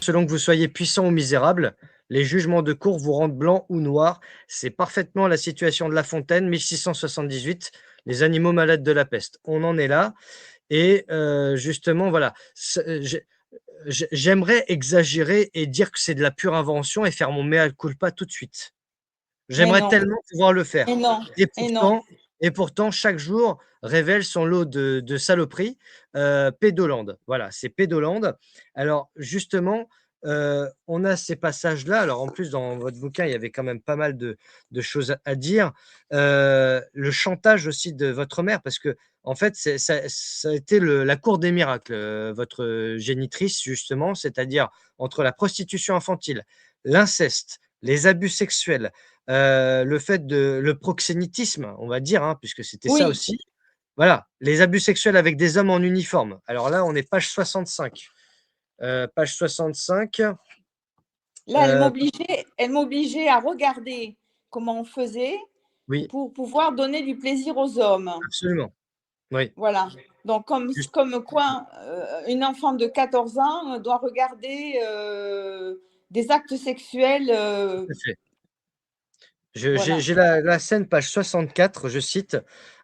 selon que vous soyez puissant ou misérable. Les jugements de cour vous rendent blanc ou noir. C'est parfaitement la situation de La Fontaine, 1678, les animaux malades de la peste. On en est là. Et justement, voilà, j'aimerais exagérer et dire que c'est de la pure invention et faire mon mea culpa tout de suite. Mais J'aimerais non, tellement pouvoir le faire. mais non, Et et non. pourtant, et pourtant, chaque jour révèle son lot de saloperies. Pédolande, voilà, c'est Pédolande. Alors justement, on a ces passages-là. Alors en plus, dans votre bouquin, il y avait quand même pas mal de choses à dire. Le chantage aussi de votre mère, parce que en fait, ça a été la cour des miracles, votre génitrice, justement, c'est-à-dire entre la prostitution infantile, l'inceste, les abus sexuels, le proxénétisme, on va dire, hein, puisque c'était ça Oui, aussi. Voilà, les abus sexuels avec des hommes en uniforme. Alors là, on est page 65. Page 65. là, euh, elle m'obligeait à regarder comment on faisait oui, pour pouvoir donner du plaisir aux hommes. absolument. Oui, Voilà. Donc, juste, comme quoi, une enfant de 14 ans doit regarder des actes sexuels. tout à fait. Voilà. J'ai la scène, page 64, je cite: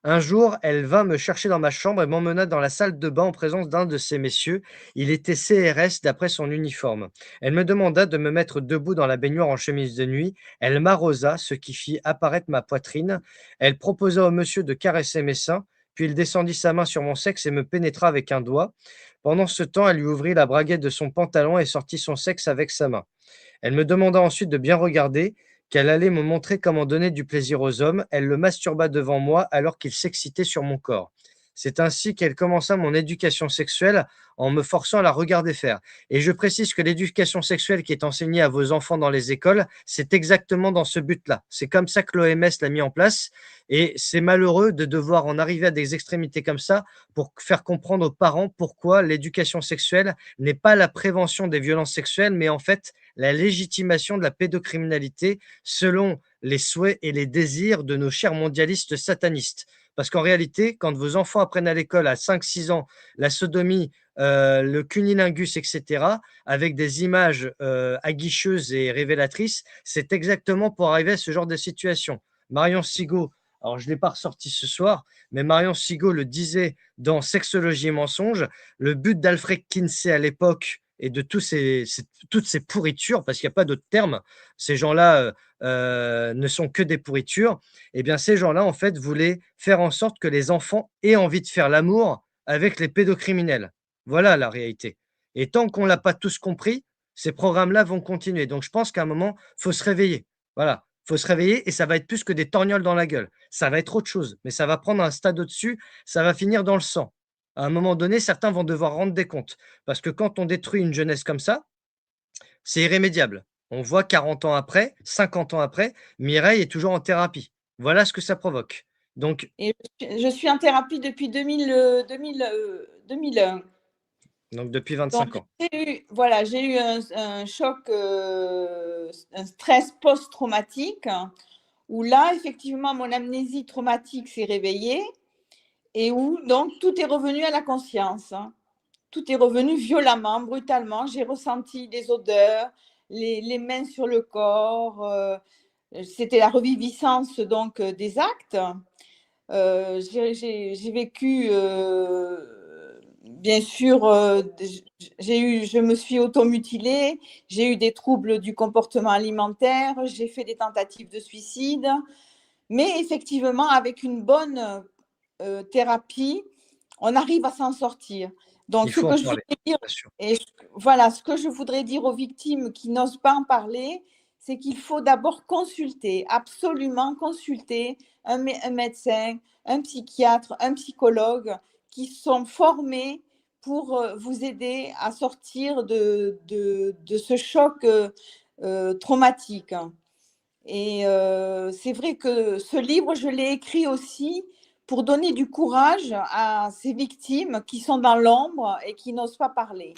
«Un jour, elle vint me chercher dans ma chambre et m'emmena dans la salle de bain en présence d'un de ces messieurs. Il était CRS d'après son uniforme. Elle me demanda de me mettre debout dans la baignoire en chemise de nuit. Elle m'arrosa, ce qui fit apparaître ma poitrine. Elle proposa au monsieur de caresser mes seins, puis il descendit sa main sur mon sexe et me pénétra avec un doigt. Pendant ce temps, elle lui ouvrit la braguette de son pantalon et sortit son sexe avec sa main. Elle me demanda ensuite de bien regarder, qu'elle allait me montrer comment donner du plaisir aux hommes. Elle le masturba devant moi alors qu'il s'excitait sur mon corps. C'est ainsi qu'elle commença mon éducation sexuelle en me forçant à la regarder faire. Et je précise que l'éducation sexuelle qui est enseignée à vos enfants dans les écoles, c'est exactement dans ce but-là. C'est comme ça que l'OMS l'a mis en place. Et c'est malheureux de devoir en arriver à des extrémités comme ça pour faire comprendre aux parents pourquoi l'éducation sexuelle n'est pas la prévention des violences sexuelles, mais en fait la légitimation de la pédocriminalité selon les souhaits et les désirs de nos chers mondialistes satanistes. Parce qu'en réalité, quand vos enfants apprennent à l'école à 5, 6 ans la sodomie, le cunilingus, etc., avec des images aguicheuses et révélatrices, c'est exactement pour arriver à ce genre de situation. Marion Sigaud, alors je ne l'ai pas ressorti ce soir, mais Marion Sigaud le disait dans Sexologie et mensonges, le but d'Alfred Kinsey à l'époque et de toutes ces pourritures, parce qu'il n'y a pas d'autre terme, ces gens-là ne sont que des pourritures, et bien ces gens-là, en fait, voulaient faire en sorte que les enfants aient envie de faire l'amour avec les pédocriminels. Voilà la réalité. Et tant qu'on ne l'a pas tous compris, ces programmes-là vont continuer. Donc je pense qu'à un moment, il faut se réveiller. Voilà, il faut se réveiller et ça va être plus que des torgnoles dans la gueule. Ça va être autre chose, mais ça va prendre un stade au-dessus, ça va finir dans le sang. À un moment donné, certains vont devoir rendre des comptes. Parce que quand on détruit une jeunesse comme ça, c'est irrémédiable. On voit 40 ans après, 50 ans après, Mireille est toujours en thérapie. Voilà ce que ça provoque. Donc, Et je suis en thérapie depuis 2001. depuis Donc, 25 ans. voilà, j'ai eu un choc, un stress post-traumatique, où là, effectivement, mon amnésie traumatique s'est réveillée et où donc tout est revenu à la conscience. Tout est revenu violemment, brutalement. J'ai ressenti des odeurs, les mains sur le corps. C'était la reviviscence donc des actes. J'ai vécu, bien sûr, je me suis automutilée, j'ai eu des troubles du comportement alimentaire, j'ai fait des tentatives de suicide, mais effectivement, avec une bonne thérapie, on arrive à s'en sortir. Donc, Il ce faut en que je parler, voudrais dire, bien sûr. et voilà, ce que je voudrais dire aux victimes qui n'osent pas en parler, c'est qu'il faut d'abord consulter, absolument consulter un médecin, un psychiatre, un psychologue qui sont formés pour vous aider à sortir de ce choc traumatique. Et c'est vrai que ce livre, je l'ai écrit aussi pour donner du courage à ces victimes qui sont dans l'ombre et qui n'osent pas parler.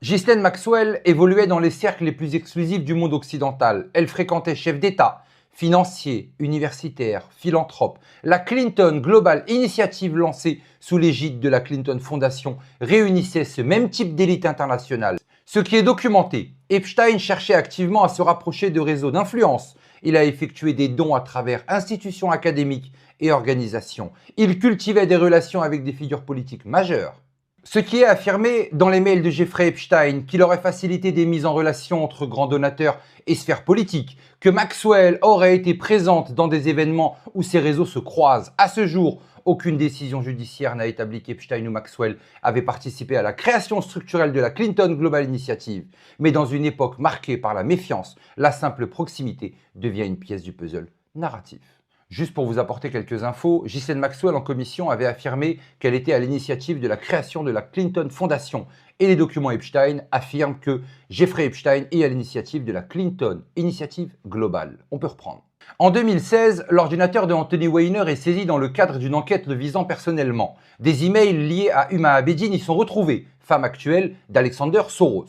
Ghislaine Maxwell évoluait dans les cercles les plus exclusifs du monde occidental. Elle fréquentait chefs d'État, financiers, universitaires, philanthropes. La Clinton Global Initiative, lancée sous l'égide de la Clinton Foundation, réunissait ce même type d'élite internationale. Ce qui est documenté, Epstein cherchait activement à se rapprocher de réseaux d'influence. Il a effectué des dons à travers institutions académiques et organisations. Il cultivait des relations avec des figures politiques majeures. Ce qui est affirmé dans les mails de Jeffrey Epstein, qu'il aurait facilité des mises en relation entre grands donateurs et sphères politiques, que Maxwell aurait été présente dans des événements où ces réseaux se croisent. À ce jour, aucune décision judiciaire n'a établi qu'Epstein ou Maxwell avaient participé à la création structurelle de la Clinton Global Initiative. Mais dans une époque marquée par la méfiance, la simple proximité devient une pièce du puzzle narratif. Juste pour vous apporter quelques infos, Ghislaine Maxwell en commission avait affirmé qu'elle était à l'initiative de la création de la Clinton Foundation et les documents Epstein affirment que Jeffrey Epstein est à l'initiative de la Clinton Initiative Global. On peut reprendre. En 2016, l'ordinateur de Anthony Weiner est saisi dans le cadre d'une enquête le visant personnellement. Des emails liés à Huma Abedin y sont retrouvés, femme actuelle d'Alexander Soros.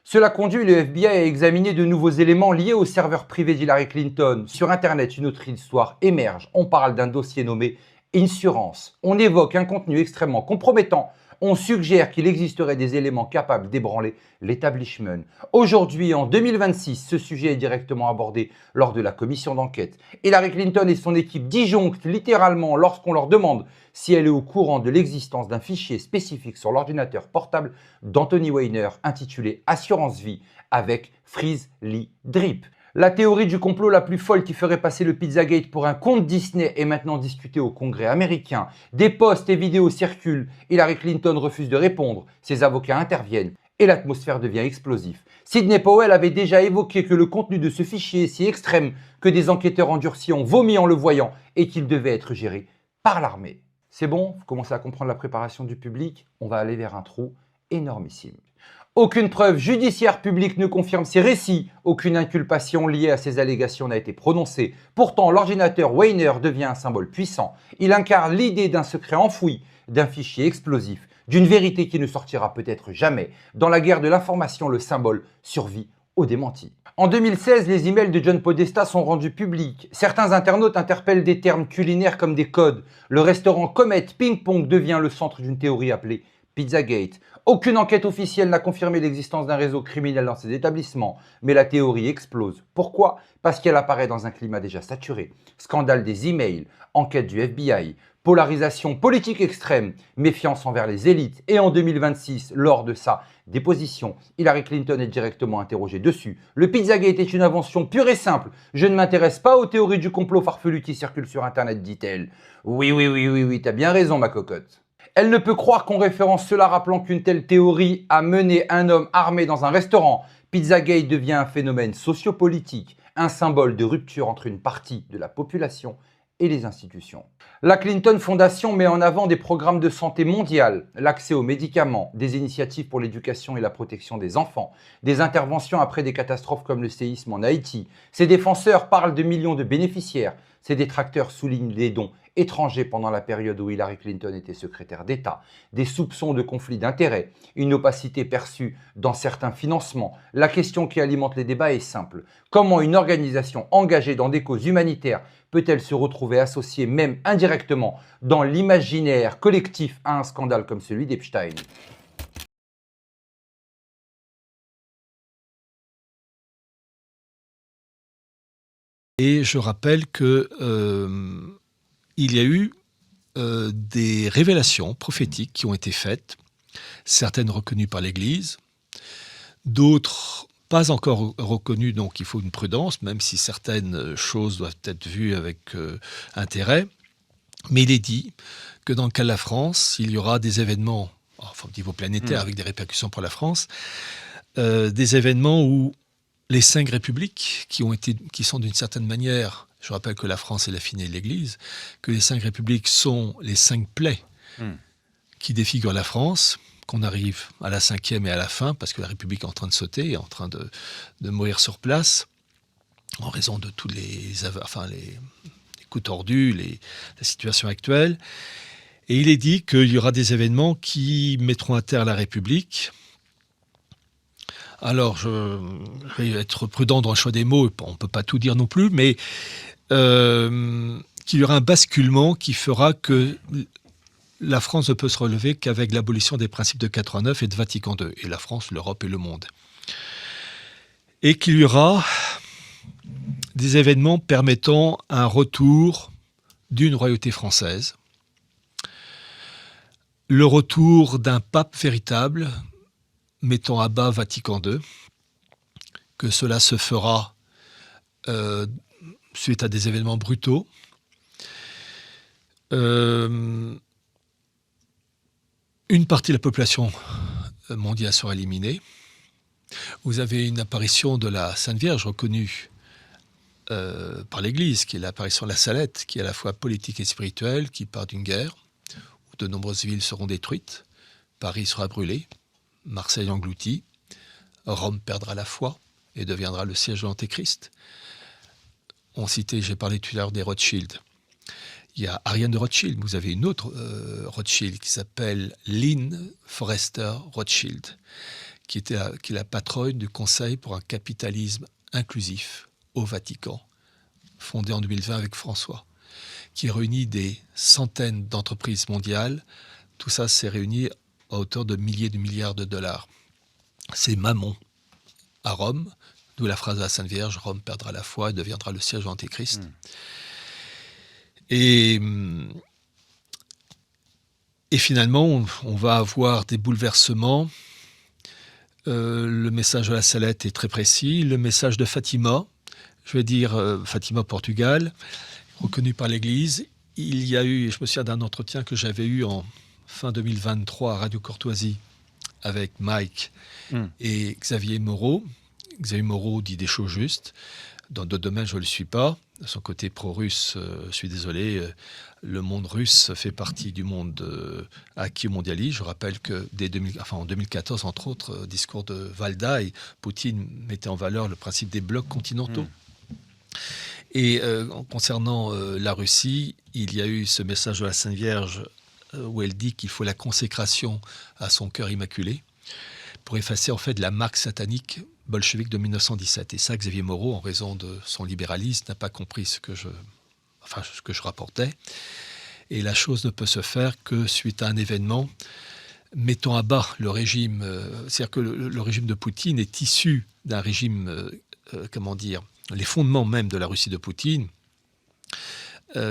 Cela conduit le FBI à examiner de nouveaux éléments liés au serveur privé d'Hillary Clinton. Sur Internet, une autre histoire émerge. On parle d'un dossier nommé Insurance. On évoque un contenu extrêmement compromettant. On suggère qu'il existerait des éléments capables d'ébranler l'établissement. Aujourd'hui, en 2026, ce sujet est directement abordé lors de la commission d'enquête. Hillary Clinton et son équipe disjonctent littéralement lorsqu'on leur demande si elle est au courant de l'existence d'un fichier spécifique sur l'ordinateur portable d'Anthony Weiner intitulé Assurance Vie avec Freeze Lee Drip. La théorie du complot la plus folle qui ferait passer le Pizzagate pour un conte Disney est maintenant discutée au Congrès américain. Des posts et vidéos circulent. Hillary Clinton refuse de répondre. Ses avocats interviennent et l'atmosphère devient explosive. Sidney Powell avait déjà évoqué que le contenu de ce fichier est si extrême que des enquêteurs endurcis ont vomi en le voyant et qu'il devait être géré par l'armée. C'est bon, vous commencez à comprendre la préparation du public. On va aller vers un trou énormissime. Aucune preuve judiciaire publique ne confirme ces récits. Aucune inculpation liée à ces allégations n'a été prononcée. Pourtant, l'ordinateur Weiner devient un symbole puissant. Il incarne l'idée d'un secret enfoui, d'un fichier explosif, d'une vérité qui ne sortira peut-être jamais. Dans la guerre de l'information, le symbole survit au démenti. En 2016, les emails de John Podesta sont rendus publics. Certains internautes interpellent des termes culinaires comme des codes. Le restaurant Comet Ping Pong devient le centre d'une théorie appelée Pizzagate. Aucune enquête officielle n'a confirmé l'existence d'un réseau criminel dans ces établissements, mais la théorie explose. Pourquoi? Parce qu'elle apparaît dans un climat déjà saturé. Scandale des emails, enquête du FBI, polarisation politique extrême, méfiance envers les élites. Et en 2026, lors de sa déposition, Hillary Clinton est directement interrogée dessus. Le Pizzagate est une invention pure et simple. Je ne m'intéresse pas aux théories du complot farfelu qui circulent sur Internet, dit-elle. Oui, t'as bien raison, ma cocotte. Elle ne peut croire qu'on référence cela rappelant qu'une telle théorie a mené un homme armé dans un restaurant. Pizzagate devient un phénomène sociopolitique, un symbole de rupture entre une partie de la population et les institutions. La Clinton Foundation met en avant des programmes de santé mondiale, l'accès aux médicaments, des initiatives pour l'éducation et la protection des enfants, des interventions après des catastrophes comme le séisme en Haïti. Ses défenseurs parlent de millions de bénéficiaires. Ses détracteurs soulignent les dons étrangers pendant la période où Hillary Clinton était secrétaire d'État, des soupçons de conflits d'intérêts, une opacité perçue dans certains financements. La question qui alimente les débats est simple. Comment une organisation engagée dans des causes humanitaires peut-elle se retrouver associée même indirectement dans l'imaginaire collectif à un scandale comme celui d'Epstein ? Et je rappelle que il y a eu des révélations prophétiques qui ont été faites, certaines reconnues par l'Église, d'autres pas encore reconnues, donc il faut une prudence, même si certaines choses doivent être vues avec intérêt. Mais il est dit que dans le cas de la France, il y aura des événements, enfin, au niveau planétaire, avec des répercussions pour la France, des événements où les 5 républiques qui sont d'une certaine manière, je rappelle que la France est la finée de l'Église, que les 5 républiques sont les 5 plaies qui défigurent la France, qu'on arrive à la 5e et à la fin, parce que la République est en train de sauter, est en train de mourir sur place, en raison de tous les coups tordus, la situation actuelle. Et il est dit qu'il y aura des événements qui mettront à terre la République. Alors, je vais être prudent dans le choix des mots, on ne peut pas tout dire non plus, mais qu'il y aura un basculement qui fera que la France ne peut se relever qu'avec l'abolition des principes de 89 et de Vatican II, et la France, l'Europe et le monde. Et qu'il y aura des événements permettant un retour d'une royauté française, le retour d'un pape véritable, mettant à bas Vatican II, que cela se fera suite à des événements brutaux. Une partie de la population mondiale sera éliminée. Vous avez une apparition de la Sainte Vierge reconnue par l'Église, qui est l'apparition de la Salette, qui est à la fois politique et spirituelle, qui part d'une guerre, où de nombreuses villes seront détruites, Paris sera brûlé, Marseille engloutie, Rome perdra la foi et deviendra le siège de l'Antéchrist. J'ai parlé tout à l'heure des Rothschild. Il y a Ariane de Rothschild, vous avez une autre Rothschild qui s'appelle Lynn Forrester Rothschild, qui est la patronne du Conseil pour un capitalisme inclusif au Vatican, fondé en 2020 avec François, qui réunit des centaines d'entreprises mondiales. Tout ça s'est réuni à hauteur de milliers de milliards de dollars. C'est Mammon à Rome, d'où la phrase de la Sainte Vierge, Rome perdra la foi et deviendra le siège de l'Antéchrist. Et finalement, on va avoir des bouleversements. Le message de la Salette est très précis. Le message de Fatima, je vais dire Fatima Portugal, reconnu par l'Église. Il y a eu, je me souviens d'un entretien que j'avais eu en fin 2023 à Radio Courtoisie avec Mike et Xavier Moreau. Xavier Moreau dit des choses justes. Dans d'autres domaines, je ne le suis pas. De son côté pro-russe, je suis désolé, le monde russe fait partie du monde acquis au mondialisme. Je rappelle que en 2014, entre autres, discours de Valdaï, Poutine mettait en valeur le principe des blocs continentaux. Et concernant la Russie, il y a eu ce message de la Sainte Vierge où elle dit qu'il faut la consécration à son cœur immaculé pour effacer en fait la marque satanique bolchevique de 1917. Et ça, Xavier Moreau, en raison de son libéralisme, n'a pas compris ce que je rapportais. Et la chose ne peut se faire que suite à un événement mettant à bas le régime. C'est-à-dire que le régime de Poutine est issu d'un régime, les fondements même de la Russie de Poutine,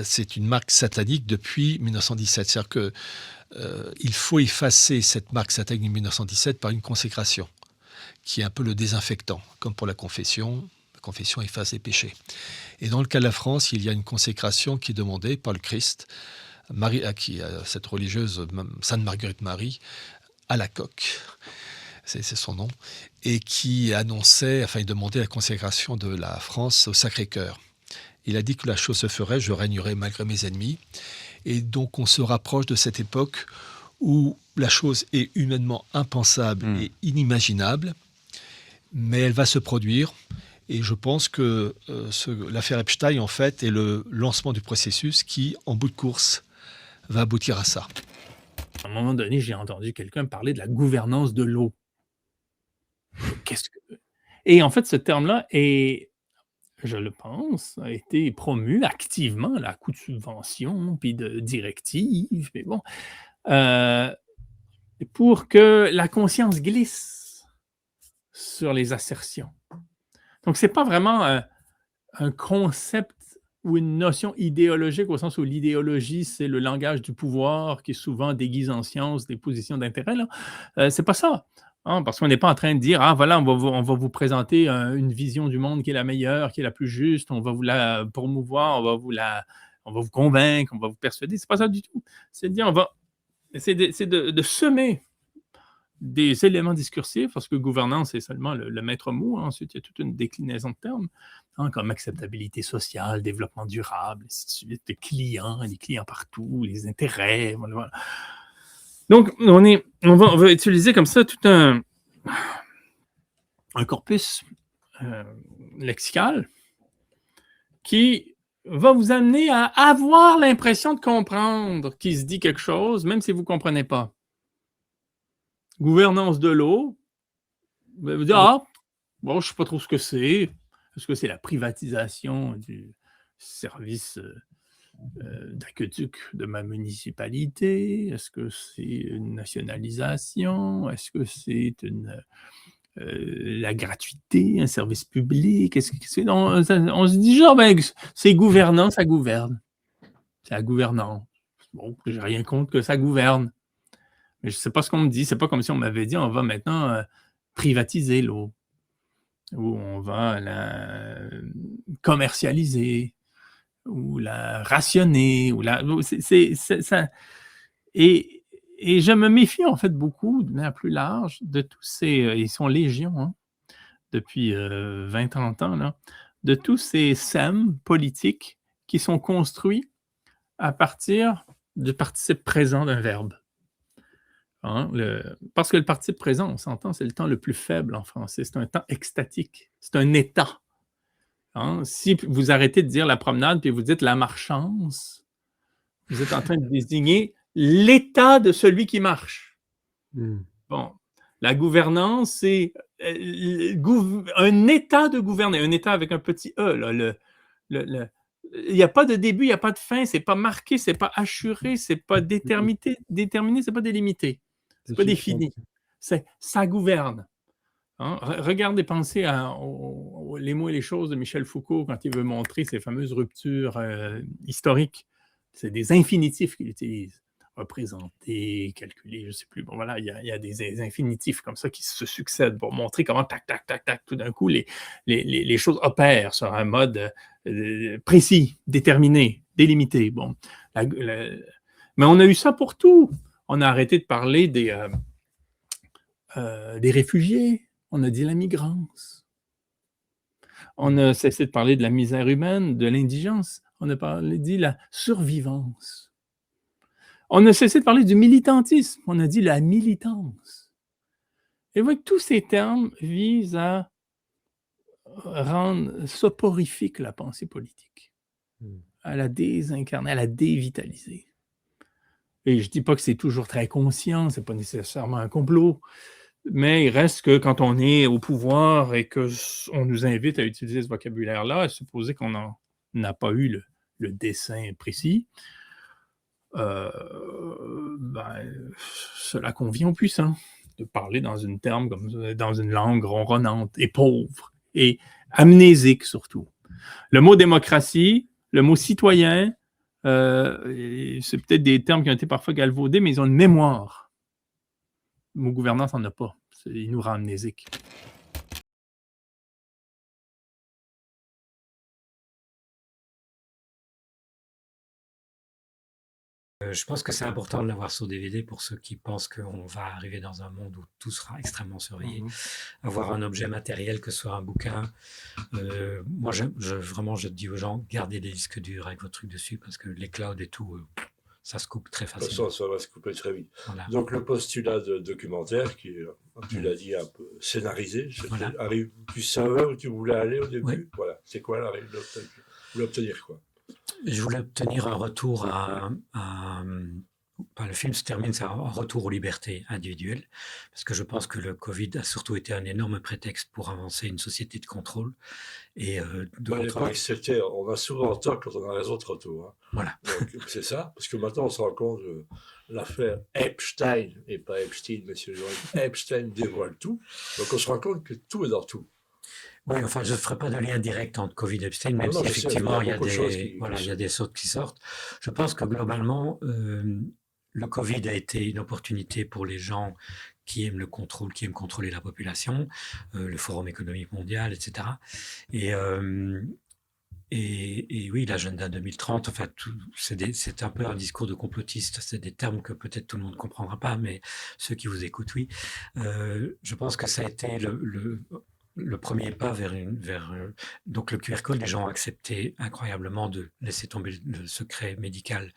c'est une marque satanique depuis 1917. C'est-à-dire qu'il faut effacer cette marque satanique de 1917 par une consécration, qui est un peu le désinfectant, comme pour la confession. La confession efface les péchés. Et dans le cas de la France, il y a une consécration qui est demandée par le Christ, cette religieuse, Sainte Marguerite Marie, à la coque, c'est son nom, et qui annonçait, il demandait la consécration de la France au Sacré-Cœur. Il a dit que la chose se ferait, je régnerai malgré mes ennemis. Et donc on se rapproche de cette époque où la chose est humainement impensable et inimaginable, mais elle va se produire. Et je pense que l'affaire Epstein, en fait, est le lancement du processus qui, en bout de course, va aboutir à ça. À un moment donné, j'ai entendu quelqu'un parler de la gouvernance de l'eau. Et en fait, ce terme-là est, je le pense, a été promu activement à coup de subventions, puis de directives, mais bon, pour que la conscience glisse sur les assertions. Donc, ce n'est pas vraiment un concept ou une notion idéologique, au sens où l'idéologie, c'est le langage du pouvoir qui est souvent déguisé en science des positions d'intérêt. C'est pas ça. Hein, parce qu'on n'est pas en train de dire, ah voilà, on va vous présenter une vision du monde qui est la meilleure, qui est la plus juste, on va vous la promouvoir, on va vous convaincre, on va vous persuader. C'est pas ça du tout. C'est de dire, c'est de semer des éléments discursifs, parce que gouvernance est seulement le maître mot. Ensuite, il y a toute une déclinaison de termes, comme acceptabilité sociale, développement durable, ainsi de suite, les clients partout, les intérêts, voilà. Donc, on va utiliser comme ça tout un corpus lexical qui va vous amener à avoir l'impression de comprendre qu'il se dit quelque chose, même si vous ne comprenez pas. Gouvernance de l'eau, vous dites, je ne sais pas trop ce que c'est. Est-ce que c'est la privatisation du service d'aqueduc de ma municipalité? Est-ce que c'est une nationalisation? Est-ce que c'est la gratuité, un service public? Qu'est-ce que c'est? On se dit genre, ben, c'est gouvernant, ça gouverne. C'est la gouvernance. Bon, j'ai rien contre que ça gouverne. Mais je sais pas ce qu'on me dit. C'est pas comme si on m'avait dit, on va maintenant privatiser l'eau ou on va la commercialiser ou la rationner ça et je me méfie en fait beaucoup, de manière plus large, de tous ces, ils sont légion, hein, depuis, 20-30 ans là, de tous ces SEM politiques qui sont construits à partir du participe présent d'un verbe. Hein, parce que le participe présent, on s'entend, c'est le temps le plus faible en français. C'est un temps extatique. C'est un état. Hein. Si vous arrêtez de dire la promenade puis vous dites la marchance, vous êtes en train de désigner l'état de celui qui marche. Bon, la gouvernance, c'est un état de gouverner, un état avec un petit E. Là, il n'y a pas de début, il n'y a pas de fin, c'est pas marqué, c'est pas assuré, c'est pas déterminé, c'est pas délimité, c'est pas défini. Ça gouverne. Hein? Regardez, pensez aux Les mots et les choses de Michel Foucault quand il veut montrer ces fameuses ruptures historiques. C'est des infinitifs qu'il utilise. Représenter, calculer, je ne sais plus. Bon, voilà, il y a des infinitifs comme ça qui se succèdent pour montrer comment, tac, tac, tac, tac, tout d'un coup, les choses opèrent sur un mode précis, déterminé, délimité. Bon, mais on a eu ça pour tout. On a arrêté de parler des réfugiés. On a dit la migrance. On a cessé de parler de la misère humaine, de l'indigence. On a dit la survivance. On a cessé de parler du militantisme. On a dit la militance. Et vous voyez que tous ces termes visent à rendre soporifique la pensée politique, à la désincarner, à la dévitaliser. Et je ne dis pas que c'est toujours très conscient, ce n'est pas nécessairement un complot, mais il reste que quand on est au pouvoir et qu'on nous invite à utiliser ce vocabulaire-là, à supposer qu'on n'a pas eu le dessin précis, cela convient aux puissants de parler dans dans une langue ronronnante et pauvre et amnésique surtout. Le mot démocratie, le mot citoyen, c'est peut-être des termes qui ont été parfois galvaudés, mais ils ont une mémoire. Le mot gouvernance n'en a pas. Il nous rend amnésiques. Je pense que c'est important de l'avoir sur DVD pour ceux qui pensent qu'on va arriver dans un monde où tout sera extrêmement surveillé. Avoir un objet matériel, que ce soit un bouquin. Moi, vraiment, je dis aux gens, gardez des disques durs avec vos trucs dessus parce que les clouds et tout, ça se coupe très facilement. Ça va se couper très vite. Voilà. Donc le postulat de documentaire, qui est, tu l'as dit, un peu scénarisé, arrive, tu savais où tu voulais aller au début. Oui. Voilà. C'est quoi la règle d'obtenir? Vous voulez obtenir quoi? Je voulais obtenir un retour le film se termine, c'est un retour aux libertés individuelles, parce que je pense que le Covid a surtout été un énorme prétexte pour avancer une société de contrôle. Et on a souvent tort quand on a raison de retour. Hein. Voilà. Donc, c'est ça, parce que maintenant on se rend compte que l'affaire Epstein, et pas Epstein, monsieur Jean, Epstein dévoile tout. Donc on se rend compte que tout est dans tout. Oui, enfin, je ne ferai pas de lien direct entre Covid et Epstein, même si effectivement il y a des sautes qui sortent. Je pense que globalement, le Covid a été une opportunité pour les gens qui aiment le contrôle, qui aiment contrôler la population, le Forum économique mondial, etc. Et oui, l'agenda 2030, enfin, c'est un peu un discours de complotiste. C'est des termes que peut-être tout le monde ne comprendra pas, mais ceux qui vous écoutent, oui. Je pense que ça a été le premier pas donc le QR code. Les gens ont accepté incroyablement de laisser tomber le secret médical.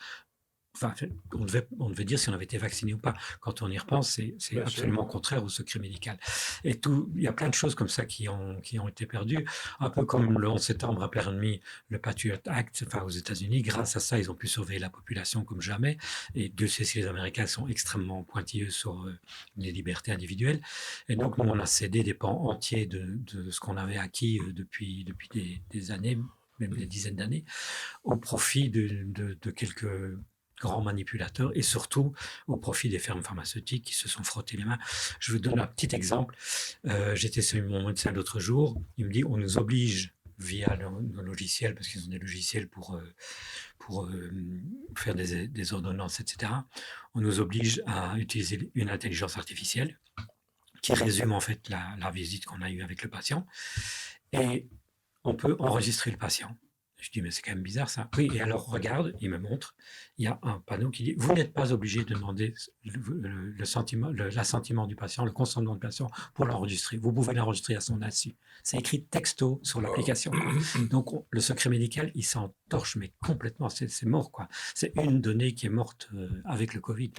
Enfin, on devait dire si on avait été vacciné ou pas. Quand on y repense, c'est absolument contraire au secret médical. Et il y a plein de choses comme ça qui ont été perdues. Un peu comme le 11 septembre a permis le Patriot Act, aux États-Unis. Grâce à ça, ils ont pu surveiller la population comme jamais. Et Dieu sait si les Américains sont extrêmement pointilleux sur les libertés individuelles. Et donc, nous, on a cédé des pans entiers de ce qu'on avait acquis depuis des années, même des dizaines d'années, au profit de quelques grands manipulateurs et surtout au profit des firmes pharmaceutiques qui se sont frottés les mains. Je vous donne un petit exemple. J'étais sur mon médecin l'autre jour, il me dit on nous oblige via nos logiciels, parce qu'ils ont des logiciels pour faire des ordonnances, etc. On nous oblige à utiliser une intelligence artificielle qui résume en fait la visite qu'on a eue avec le patient et on peut enregistrer le patient. Je dis, mais c'est quand même bizarre ça. Oui, et alors regarde, il me montre, il y a un panneau qui dit, vous n'êtes pas obligé de demander l'assentiment du patient, le consentement du patient pour l'enregistrer. Vous pouvez l'enregistrer à son insu. C'est écrit texto sur l'application. Donc le secret médical, il s'en torche, mais complètement, c'est mort, quoi. C'est une donnée qui est morte avec le Covid.